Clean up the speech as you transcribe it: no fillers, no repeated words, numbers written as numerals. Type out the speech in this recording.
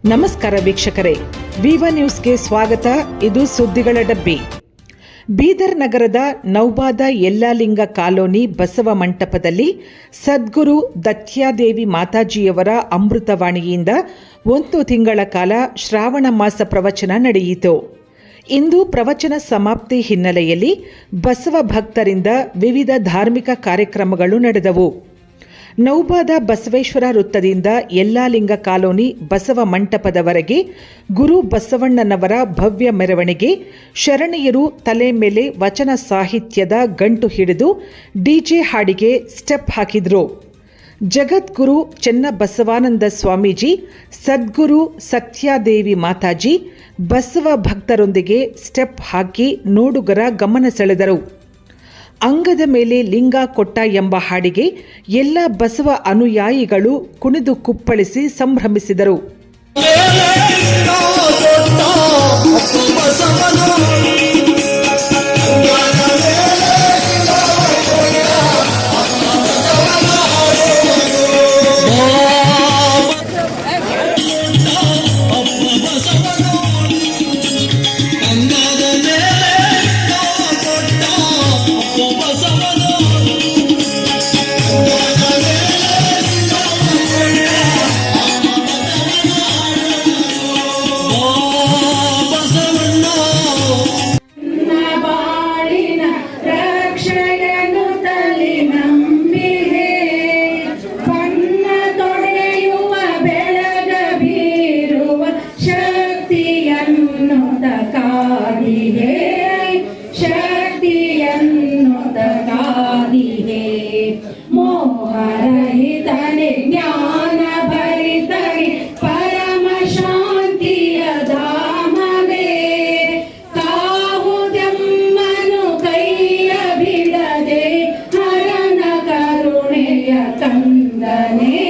ನಮಸ್ಕಾರ ವೀಕ್ಷಕರೇ, ವಿವ ನ್ಯೂಸ್ಗೆ ಸ್ವಾಗತ. ಇದು ಸುದ್ದಿಗಳ ಡಬ್ಬಿ. ಬೀದರ್ ನಗರದ ನೌಬಾದ ಯಲ್ಲಾಲಿಂಗ ಕಾಲೋನಿ ಬಸವ ಮಂಟಪದಲ್ಲಿ ಸದ್ಗುರು ದತ್ಯಾದೇವಿ ಮಾತಾಜಿಯವರ ಅಮೃತವಾಣಿಯಿಂದ 1 ತಿಂಗಳ ಕಾಲ ಶ್ರಾವಣ ಮಾಸ ಪ್ರವಚನ ನಡೆಯಿತು. ಇಂದು ಪ್ರವಚನ ಸಮಾಪ್ತಿ ಹಿನ್ನೆಲೆಯಲ್ಲಿ ಬಸವ ಭಕ್ತರಿಂದ ವಿವಿಧ ಧಾರ್ಮಿಕ ಕಾರ್ಯಕ್ರಮಗಳು ನಡೆದವು. ನೌಬಾದ ಬಸವೇಶ್ವರ ವೃತ್ತದಿಂದ ಯಲ್ಲಾಲಿಂಗ ಕಾಲೋನಿ ಬಸವ ಮಂಟಪದವರೆಗೆ ಗುರು ಬಸವಣ್ಣನವರ ಭವ್ಯ ಮೆರವಣಿಗೆ, ಶರಣೆಯರು ತಲೆ ಮೇಲೆ ವಚನ ಸಾಹಿತ್ಯದ ಗಂಟು ಹಿಡಿದು ಡಿಜೆ ಹಾಡಿಗೆ ಸ್ಟೆಪ್ ಹಾಕಿದ್ರು. ಜಗದ್ಗುರು ಚೆನ್ನಬಸವಾನಂದ ಸ್ವಾಮೀಜಿ, ಸದ್ಗುರು ಸತ್ಯಾದೇವಿ ಮಾತಾಜಿ ಬಸವ ಭಕ್ತರೊಂದಿಗೆ ಸ್ಟೆಪ್ ಹಾಕಿ ನೋಡುಗರ ಗಮನ ಸೆಳೆದರು. ಅಂಗದ ಮೇಲೆ ಲಿಂಗ ಕೊಟ್ಟ ಎಂಬ ಹಾಡಿಗೆ ಎಲ್ಲ ಬಸವ ಅನುಯಾಯಿಗಳು ಕುಣಿದು ಕುಪ್ಪಳಿಸಿ ಸಂಭ್ರಮಿಸಿದರು. ಮೋಹರಹಿತನೆ ಜ್ಞಾನ ಭರಿತನೆ ಪರಮ ಶಾಂತಿಯ ಧಾಮವೇ, ಕಾವುದೆಮ್ಮನು ಕೈಯ ಬಿಡದೆ ಹರನ ಕರುಣೆಯ ಕಂದನೆ.